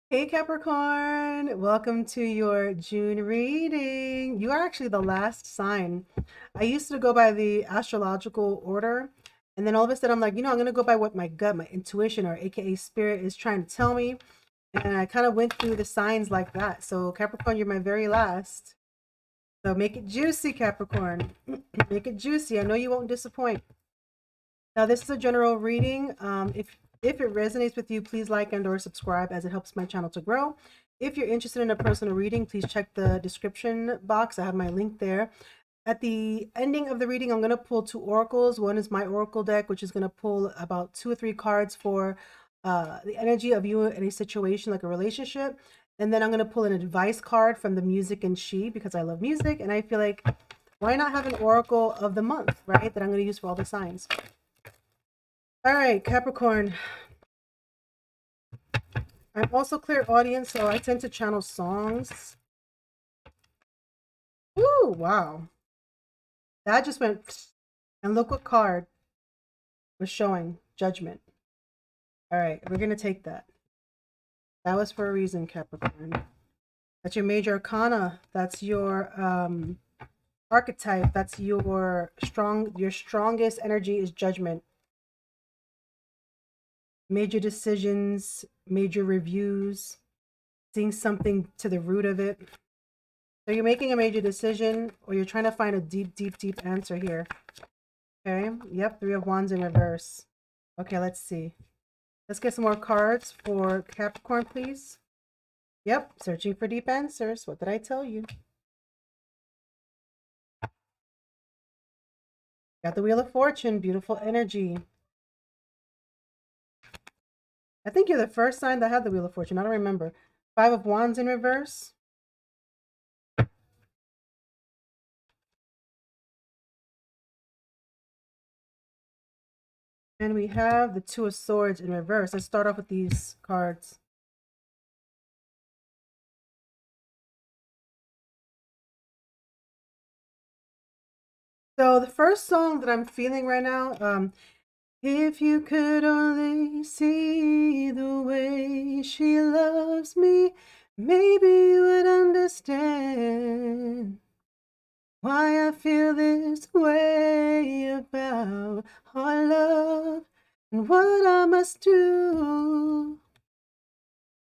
Hey Capricorn, welcome to your June reading. You are actually the last sign. I used to go by the astrological order, and then all of a sudden I'm like, I'm gonna go by what my gut, my intuition, or AKA spirit is trying to tell me. And I kind of went through the signs like that. So Capricorn, you're my very last. So make it juicy, Capricorn. Make it juicy. I know you won't disappoint. Now, this is a general reading. If it resonates with you, please like and or subscribe as it helps my channel to grow. If you're interested in a personal reading, please check the description box. I have my link there. At the ending of the reading, I'm going to pull two oracles. One is my oracle deck, which is going to pull about 2 or 3 cards for the energy of you in a situation like a relationship. And then I'm going to pull an advice card from the music and she, because I love music. And I feel like, why not have an oracle of the month, right? That I'm going to use for all the signs. All right, Capricorn. I'm also clear audience, so I tend to channel songs. Ooh, wow. That just went, and look what card was showing. Judgment. All right, we're going to take that. That was for a reason, Capricorn. That's your major arcana. That's your archetype. That's your strongest energy is judgment. Major decisions, major reviews, seeing something to the root of it. So you're making a major decision, or you're trying to find a deep, deep, deep answer here. Okay. Yep. 3 of Wands in reverse. Okay. Let's see. Let's get some more cards for Capricorn, please. Yep. Searching for deep answers. What did I tell you? Got the Wheel of Fortune. Beautiful energy. I think you're the first sign that had the Wheel of Fortune. I don't remember. 5 of Wands in reverse. And we have the 2 of Swords in reverse. Let's start off with these cards. So the first song that I'm feeling right now, if you could only see the way she loves me, maybe you would understand why I feel this way about our love and what I must do.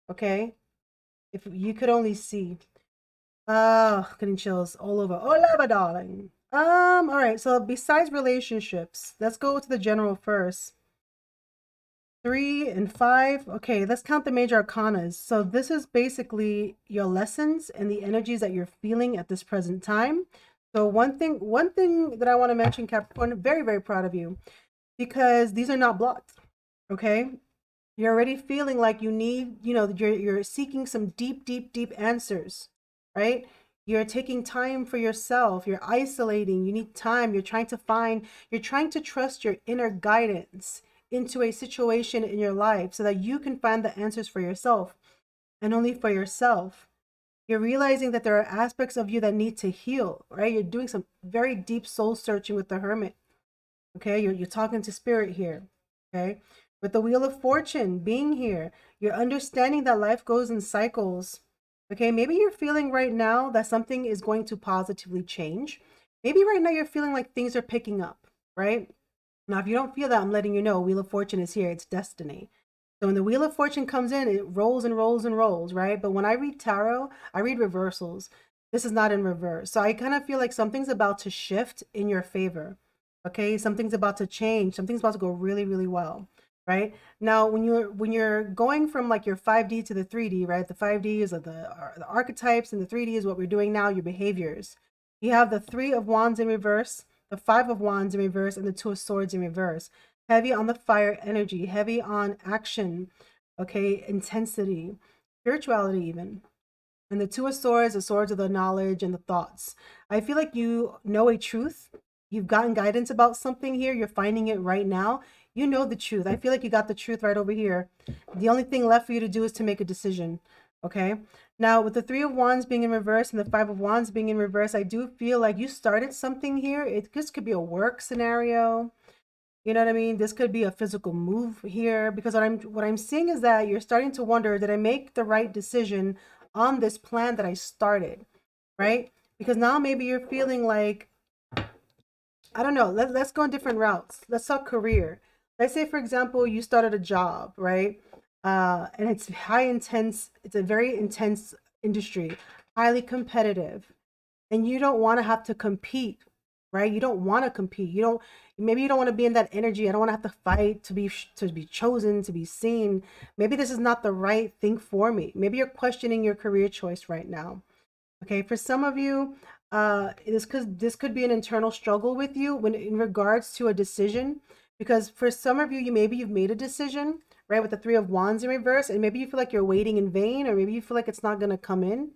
Okay, if you could only see. Oh, getting chills all over. Oh, lava, darling. All right. So besides relationships, let's go to the general first. 3 and 5. Okay, let's count the major arcanas. So this is basically your lessons and the energies that you're feeling at this present time. So one thing that I want to mention, Capricorn, very, very proud of you, because these are not blocked. Okay, you're already feeling like you need, you're seeking some deep, deep, deep answers, right? You're taking time for yourself. You're isolating. You need time. You're trying to trust your inner guidance into a situation in your life so that you can find the answers for yourself and only for yourself. You're realizing that there are aspects of you that need to heal, right? You're doing some very deep soul searching with the Hermit. Okay, you're talking to spirit here. Okay, with the Wheel of Fortune being here, you're understanding that life goes in cycles. Okay, maybe you're feeling right now that something is going to positively change. Maybe right now you're feeling like things are picking up, right? Now, if you don't feel that, I'm letting you know Wheel of Fortune is here. It's destiny. So when the Wheel of Fortune comes in, it rolls and rolls and rolls, right? But when I read tarot, I read reversals. This is not in reverse. So I kind of feel like something's about to shift in your favor. Okay, something's about to change. Something's about to go really, really well, right? Now, when you're going from like your 5D to the 3D, right? The 5D is the archetypes, and the 3D is what we're doing now, your behaviors. You have the 3 of Wands in reverse, the 5 of Wands in reverse, and the 2 of Swords in reverse. Heavy on the fire energy, heavy on action, okay, intensity, spirituality even. And the 2 of Swords, the swords of the knowledge and the thoughts. I feel like you know a truth. You've gotten guidance about something here. You're finding it right now. You know the truth. I feel like you got the truth right over here. The only thing left for you to do is to make a decision. Okay. Now, with the 3 of Wands being in reverse and the 5 of Wands being in reverse, I do feel like you started something here. It just could be a work scenario. You know what I mean? This could be a physical move here because what I'm seeing is that you're starting to wonder, did I make the right decision on this plan that I started, right? Because now maybe you're feeling like, I don't know, let's go on different routes. Let's talk career. Let's say, for example, you started a job, right? And it's high intense, it's a very intense industry, highly competitive, and you don't want to have to compete, right? You don't want to compete. You don't, maybe you don't want to be in that energy. I don't want to have to fight to be chosen, to be seen. Maybe this is not the right thing for me. Maybe you're questioning your career choice right now. Okay, for some of you, this could be an internal struggle with you when in regards to a decision, because for some of you, maybe you've made a decision, right, with the Three of Wands in reverse, and maybe you feel like you're waiting in vain, or maybe you feel like it's not going to come in,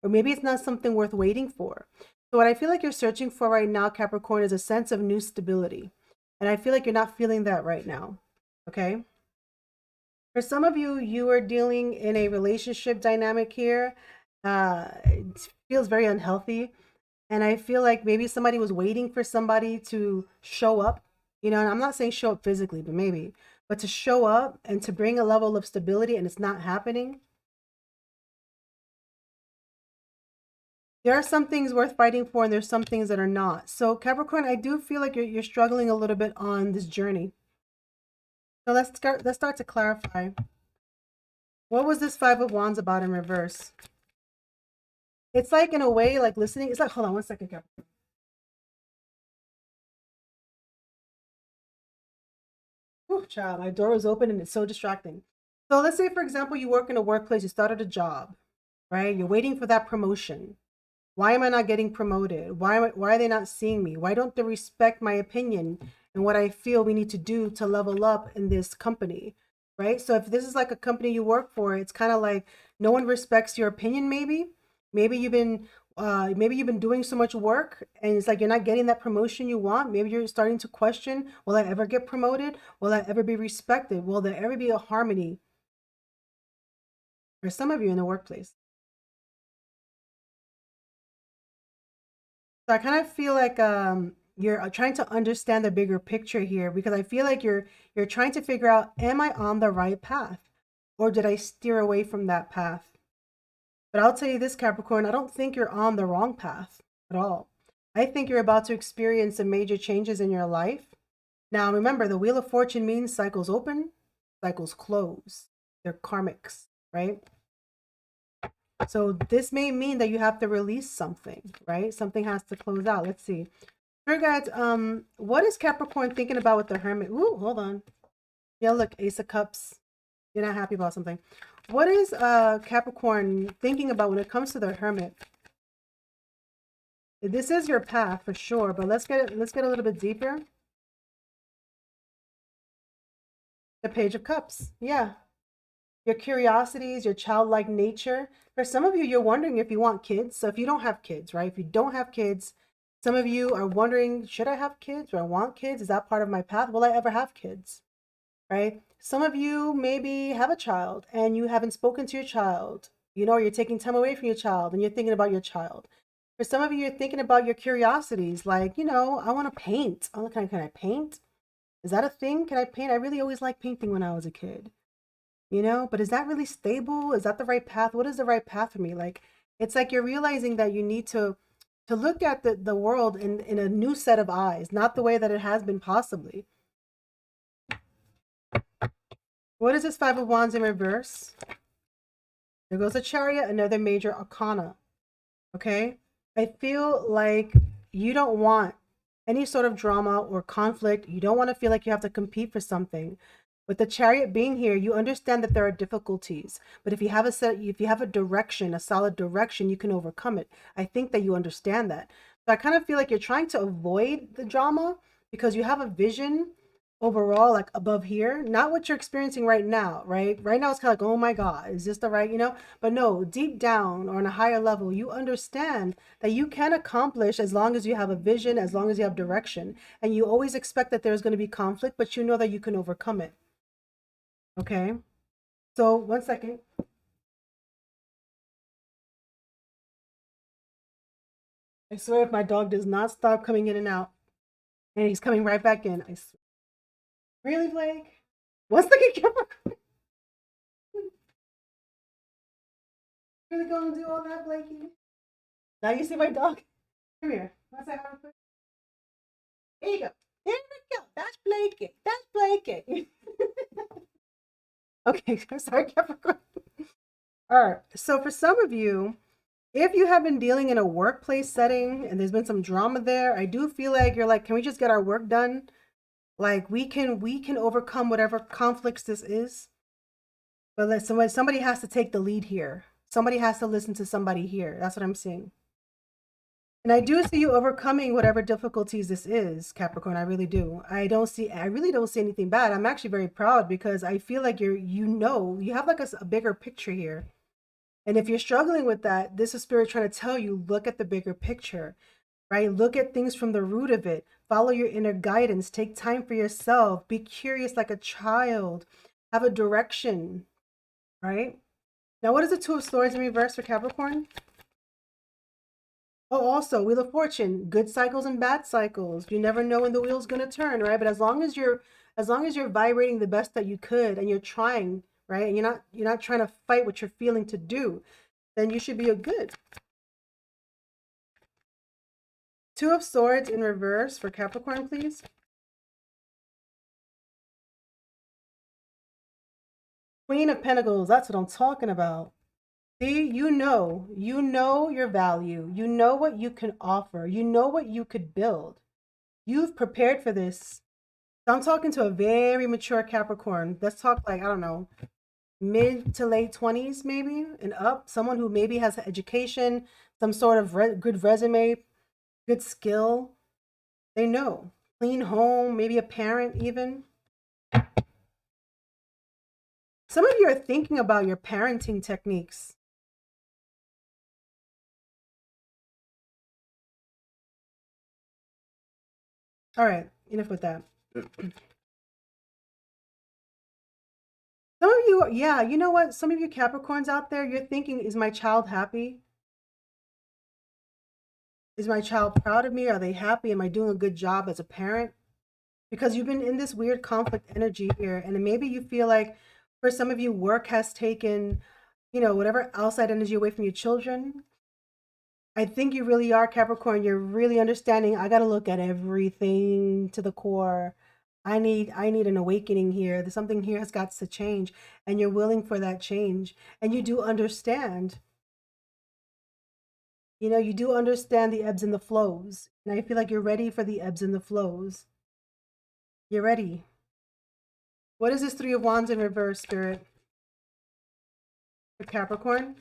or maybe it's not something worth waiting for. So what I feel like you're searching for right now, Capricorn, is a sense of new stability, and I feel like you're not feeling that right now. Okay. For some of you, you are dealing in a relationship dynamic here. It feels very unhealthy. And I feel like maybe somebody was waiting for somebody to show up. And I'm not saying show up physically, but maybe, but to show up and to bring a level of stability, and it's not happening. There are some things worth fighting for, and there's some things that are not. So, Capricorn, I do feel like you're struggling a little bit on this journey. So let's start to clarify. What was this Five of Wands about in reverse? It's like, in a way, like listening. It's like, hold on one second, Capricorn. Oh, child, my door was open and it's so distracting. So let's say, for example, you work in a workplace, you started a job, right? You're waiting for that promotion. Why am I not getting promoted? Why are they not seeing me? Why don't they respect my opinion and what I feel we need to do to level up in this company? Right? So if this is like a company you work for, it's kind of like no one respects your opinion, maybe. Maybe you've been doing so much work and it's like you're not getting that promotion you want. Maybe you're starting to question, will I ever get promoted? Will I ever be respected? Will there ever be a harmony for some of you in the workplace? So I kind of feel like you're trying to understand the bigger picture here, because I feel like you're trying to figure out, am I on the right path, or did I steer away from that path? But I'll tell you this, Capricorn, I don't think you're on the wrong path at all. I think you're about to experience some major changes in your life. Now remember, the Wheel of Fortune means cycles open, cycles close. They're karmics, right? So this may mean that you have to release something, right? Something has to close out. Let's see. Sure, guys. What is Capricorn thinking about with the Hermit? Ooh, hold on. Yeah, look, Ace of Cups. You're not happy about something. What is Capricorn thinking about when it comes to the Hermit? This is your path for sure, but let's get a little bit deeper. The Page of Cups. Yeah. Your curiosities, your childlike nature. For some of you, you're wondering if you want kids. So if you don't have kids, right? If you don't have kids, some of you are wondering, should I have kids? Do I want kids? Is that part of my path? Will I ever have kids? Right? Some of you maybe have a child and you haven't spoken to your child. You're taking time away from your child and you're thinking about your child. For some of you, you're thinking about your curiosities, like, I want to paint. Oh, can I paint? Is that a thing? Can I paint? I really always liked painting when I was a kid. But is that really stable? Is that the right path? What is the right path for me? Like, it's like you're realizing that you need to look at the world in a new set of eyes, not the way that it has been possibly. What is this Five of Wands in reverse? There goes a Chariot, another major arcana. Okay? I feel like you don't want any sort of drama or conflict. You don't want to feel like you have to compete for something. With the Chariot being here, you understand that there are difficulties, but if you have a direction, a solid direction, you can overcome it. I think that you understand that. So I kind of feel like you're trying to avoid the drama because you have a vision overall, like above here, not what you're experiencing right now, right? Right now it's kind of like, oh my God, is this the right? But no, deep down or on a higher level, you understand that you can accomplish as long as you have a vision, as long as you have direction. And you always expect that there's going to be conflict, but you know that you can overcome it. Okay. So one second. I swear if my dog does not stop coming in and out, and he's coming right back in. Really, Blake? What's the Capricorn? Really gonna do all that, Blakey? Now you see my dog? Come here. What's that? There you go. There we go. That's Blakey. That's Blakey. Okay, sorry, Capricorn. All right. So for some of you, if you have been dealing in a workplace setting and there's been some drama there, I do feel like you're like, can we just get our work done? Like we can overcome whatever conflicts this is. But somebody has to take the lead here. Somebody has to listen to somebody here. That's what I'm seeing. And I do see you overcoming whatever difficulties this is, Capricorn. I really do. I really don't see anything bad. I'm actually very proud because I feel like you have like a bigger picture here. And if you're struggling with that, this is spirit trying to tell you, look at the bigger picture, right? Look at things from the root of it. Follow your inner guidance. Take time for yourself. Be curious like a child. Have a direction, right? Now, what is the Two of Swords in reverse for Capricorn? Oh, also, Wheel of Fortune, good cycles and bad cycles. You never know when the wheel's gonna turn, right? But as long as you're vibrating the best that you could and you're trying, right? And you're not trying to fight what you're feeling to do, then you should be a good. Two of Swords in reverse for Capricorn, please. Queen of Pentacles, that's what I'm talking about. See, you know your value. You know what you can offer. You know what you could build. You've prepared for this. So I'm talking to a very mature Capricorn. Let's talk like, I don't know, mid to late 20s maybe and up. Someone who maybe has education, some sort of good resume, good skill. They know. Clean home, maybe a parent even. Some of you are thinking about your parenting techniques. All right, enough with that. Some of you, yeah, you know what? Some of you Capricorns out there, you're thinking, is my child happy? Is my child proud of me? Are they happy? Am I doing a good job as a parent? Because you've been in this weird conflict energy here. And maybe you feel like for some of you, work has taken, whatever outside energy away from your children. I think you really are Capricorn. You're really understanding. I got to look at everything to the core. I need an awakening here. There's something here has got to change, and you're willing for that change. And you do understand. You do understand the ebbs and the flows. And I feel like you're ready for the ebbs and the flows. You're ready. What is this Three of Wands in reverse, Spirit? For Capricorn?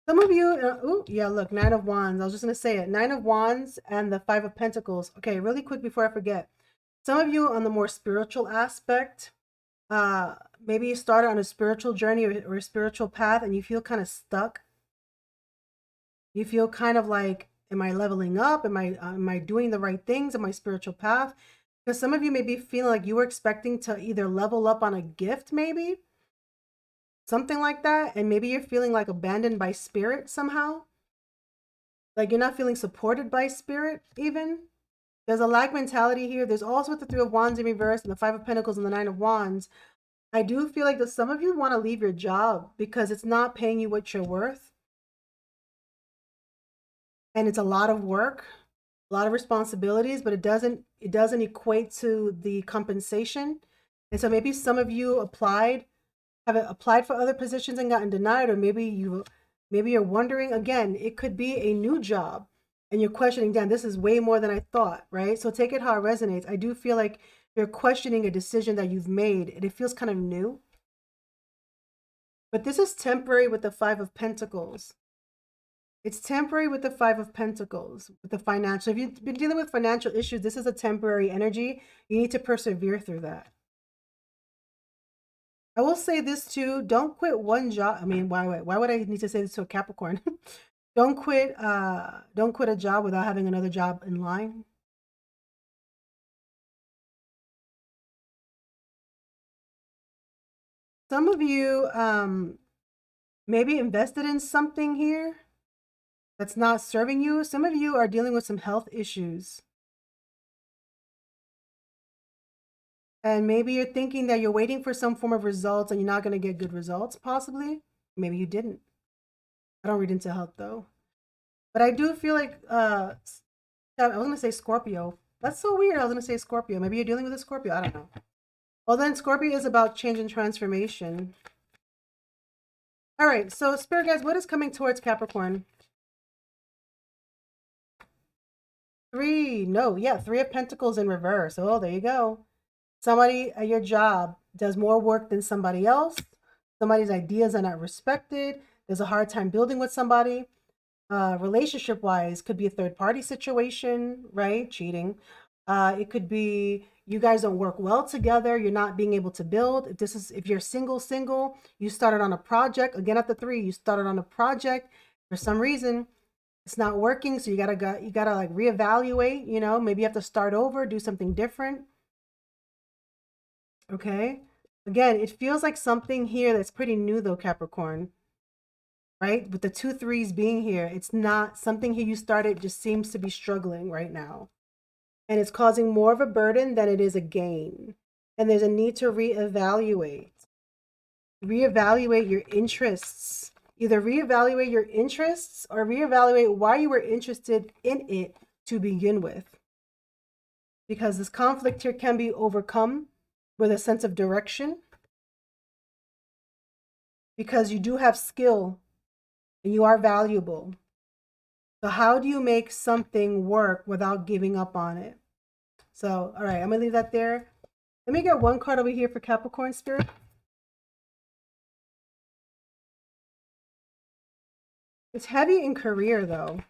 Some of you, oh, yeah, look, Nine of Wands. I was just going to say it. Nine of Wands and the Five of Pentacles. Okay, really quick before I forget. Some of you on the more spiritual aspect, maybe you started on a spiritual journey or a spiritual path and you feel kind of stuck. You feel kind of like, am I leveling up? Am I doing the right things in my spiritual path? Because some of you may be feeling like you were expecting to either level up on a gift, maybe something like that, and maybe you're feeling like abandoned by spirit somehow. Like you're not feeling supported by spirit even. There's a lack mentality here. There's also with the Three of Wands in reverse and the Five of Pentacles and the Nine of Wands. I do feel like that some of you want to leave your job because it's not paying you what you're worth. And it's a lot of work, a lot of responsibilities, but it doesn't equate to the compensation. And so maybe some of you have applied for other positions and gotten denied, or maybe you're wondering again, it could be a new job and you're questioning, damn, this is way more than I thought, right? So take it how it resonates. I do feel like you're questioning a decision that you've made and it feels kind of new. But this is temporary with the Five of Pentacles. It's temporary with the Five of Pentacles, with the financial. If you've been dealing with financial issues, this is a temporary energy. You need to persevere through that. I will say this too. Don't quit one job. I mean, why would I need to say this to a Capricorn? Don't quit a job without having another job in line. Some of you maybe invested in something here that's not serving you. Some of you are dealing with some health issues. And maybe you're thinking that you're waiting for some form of results and you're not going to get good results, possibly. Maybe you didn't. I don't read into health though. But I do feel like, I was going to say Scorpio. That's so weird. I was going to say Scorpio. Maybe you're dealing with a Scorpio. I don't know. Well, then Scorpio is about change and transformation. All right. So, Spirit guys, what is coming towards Capricorn? Three of Pentacles in reverse. Oh, there you go. Somebody at your job does more work than somebody else. Somebody's ideas are not respected. There's a hard time building with somebody. Relationship wise, could be a third party situation, right? Cheating. It could be you guys don't work well together. You're not being able to build. If you're single, you started on a project. Again, at the 3, you started on a project. For some reason, it's not working. So you gotta like reevaluate, maybe you have to start over, do something different. Okay. Again, it feels like something here that's pretty new though, Capricorn. Right? With the 2 3s being here, it's not something here you started, just seems to be struggling right now. And it's causing more of a burden than it is a gain. And there's a need to reevaluate. Reevaluate your interests. Either reevaluate your interests or reevaluate why you were interested in it to begin with. Because this conflict here can be overcome with a sense of direction. Because you do have skill and you are valuable. So how do you make something work without giving up on it? So, all right, I'm going to leave that there. Let me get one card over here for Capricorn Spirit. It's heavy in career, though.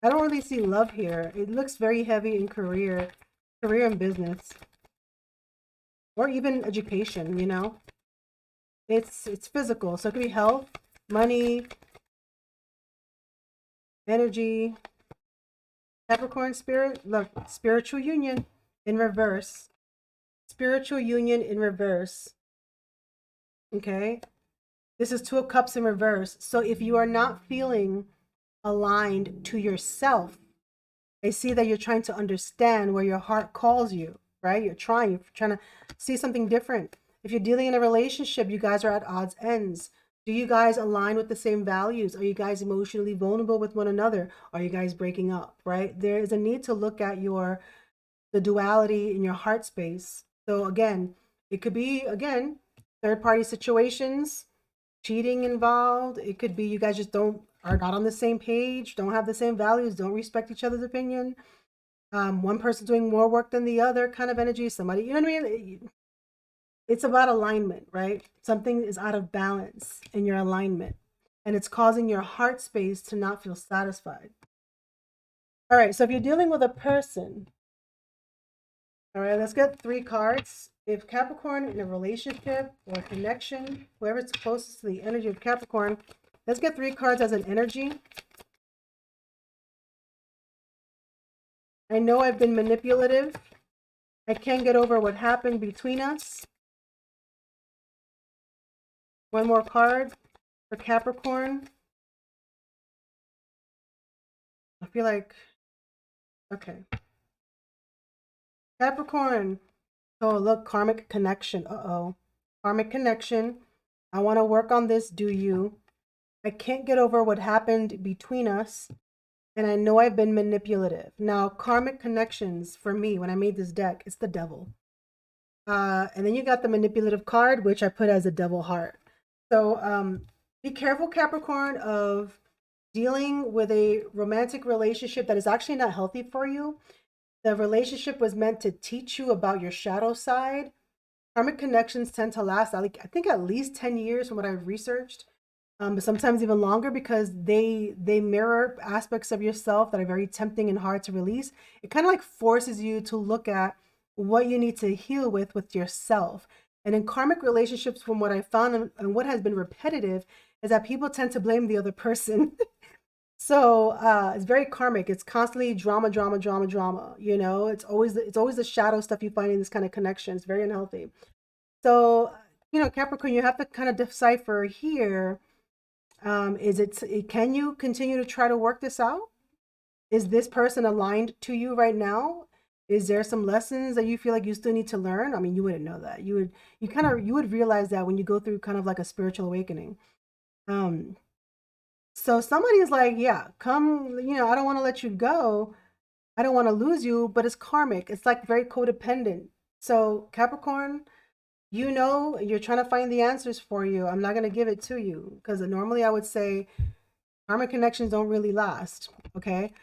I don't really see love here. It looks very heavy in career and business. Or even education, It's physical. So it could be health, money, energy. Capricorn Spirit, look, spiritual union in reverse. Spiritual union in reverse. Okay. This is 2 of Cups in reverse. So if you are not feeling aligned to yourself, I see that you're trying to understand where your heart calls you, right? You're trying to see something different. If you're dealing in a relationship, you guys are at odds ends. Do you guys align with the same values? Are you guys emotionally vulnerable with one another? Are you guys breaking up, right? There is a need to look at the duality in your heart space. So again, it could be, again, third party situations, cheating involved. It could be you guys just are not on the same page, don't have the same values, don't respect each other's opinion. One person doing more work than the other kind of energy. Somebody, you know what I mean? It's about alignment, right? Something is out of balance in your alignment, and it's causing your heart space to not feel satisfied. All right, so if you're dealing with a person, all right, let's get 3 cards. If Capricorn in a relationship or connection, whoever's closest to the energy of Capricorn, let's get 3 cards as an energy. I know I've been manipulative. I can't get over what happened between us. One more card for Capricorn. I feel like, okay. Capricorn. Oh, look, karmic connection. Uh-oh. Karmic connection. I want to work on this. Do you? I can't get over what happened between us. And I know I've been manipulative. Now, karmic connections, for me, when I made this deck, it's the devil. And then you got the manipulative card, which I put as a devil heart. So be careful, Capricorn, of dealing with a romantic relationship that is actually not healthy for you. The relationship was meant to teach you about your shadow side. Karmic connections tend to last, I think, at least 10 years from what I've researched. But sometimes even longer, because they mirror aspects of yourself that are very tempting and hard to release. It kind of like forces you to look at what you need to heal with yourself. And in karmic relationships, from what I found and what has been repetitive, is that people tend to blame the other person. So it's very karmic. It's constantly drama. It's always the shadow stuff you find in this kind of connection. It's very unhealthy. So Capricorn, you have to kind of decipher here. Can you continue to try to work this out? Is this person aligned to you right now? Is there some lessons that you feel like you still need to learn? I mean, you wouldn't know that. You would realize that when you go through kind of like a spiritual awakening. Um, so somebody is like, yeah, come, I don't want to let you go. I don't want to lose you, but it's karmic. It's like very codependent. So Capricorn, you're trying to find the answers for you. I'm not going to give it to you because normally I would say karmic connections don't really last. Okay.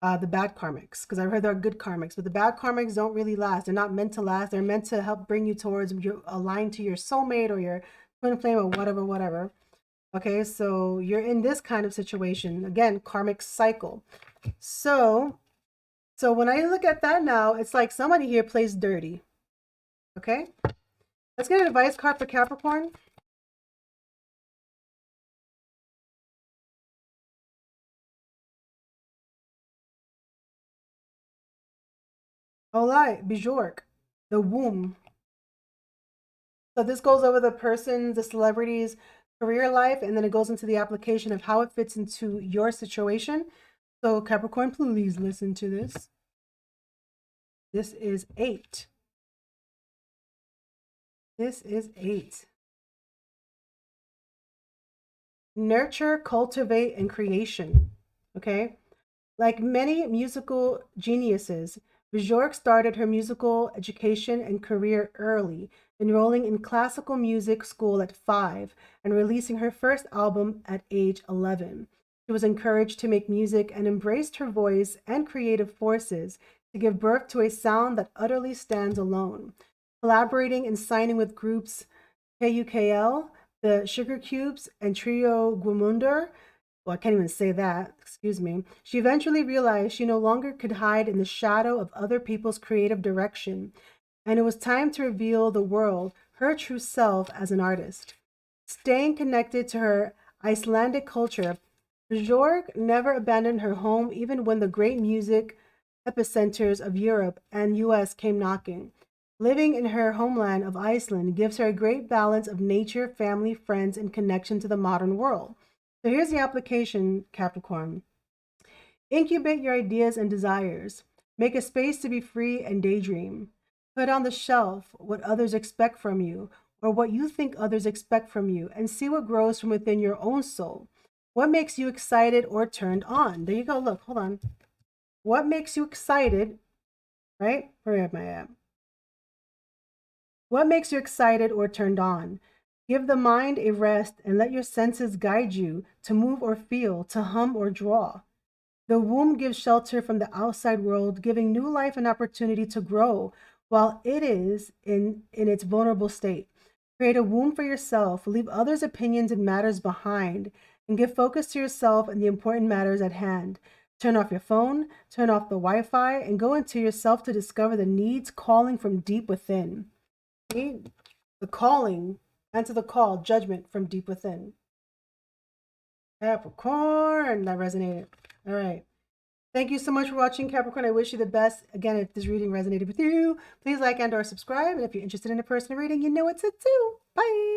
The bad karmics, because I've heard there are good karmics, but the bad karmics don't really last. They're not meant to last. They're meant to help bring you towards you aligned to your soulmate or your twin flame or whatever. Okay, so you're in this kind of situation. Again, karmic cycle. So when I look at that now, it's like somebody here plays dirty. Okay, let's get an advice card for Capricorn. Olai, Bjork, the womb. So this goes over the person's, the celebrity's career life, and then it goes into the application of how it fits into your situation. So Capricorn, please listen to this. This is 8. This is 8. Nurture, cultivate, and creation. Okay? Like many musical geniuses, Bjork started her musical education and career early, enrolling in classical music school at 5 and releasing her first album at age 11. She was encouraged to make music and embraced her voice and creative forces to give birth to a sound that utterly stands alone. Collaborating and signing with groups KUKL, the Sugar Cubes, and Trio Guamunder, well, I can't even say that, excuse me. She eventually realized she no longer could hide in the shadow of other people's creative direction, and it was time to reveal the world her true self as an artist. Staying connected to her Icelandic culture, Björk never abandoned her home even when the great music epicenters of Europe and US came knocking. Living in her homeland of Iceland gives her a great balance of nature, family, friends, and connection to the modern world. So here's the application, Capricorn. Incubate your ideas and desires. Make a space to be free and daydream. Put on the shelf what others expect from you or what you think others expect from you and see what grows from within your own soul. What makes you excited or turned on? There you go. Look, hold on. What makes you excited, right? Where am I at? What makes you excited or turned on? Give the mind a rest and let your senses guide you to move or feel, to hum or draw. The womb gives shelter from the outside world, giving new life an opportunity to grow while it is in its vulnerable state. Create a womb for yourself, leave others' opinions and matters behind, and give focus to yourself and the important matters at hand. Turn off your phone, turn off the Wi Fi, and go into yourself to discover the needs calling from deep within. See? The calling, answer the call, judgment from deep within. Capricorn, that resonated. All right. Thank you so much for watching, Capricorn. I wish you the best. Again, if this reading resonated with you, please like and or subscribe. And if you're interested in a personal reading, you know it's a 2. Bye.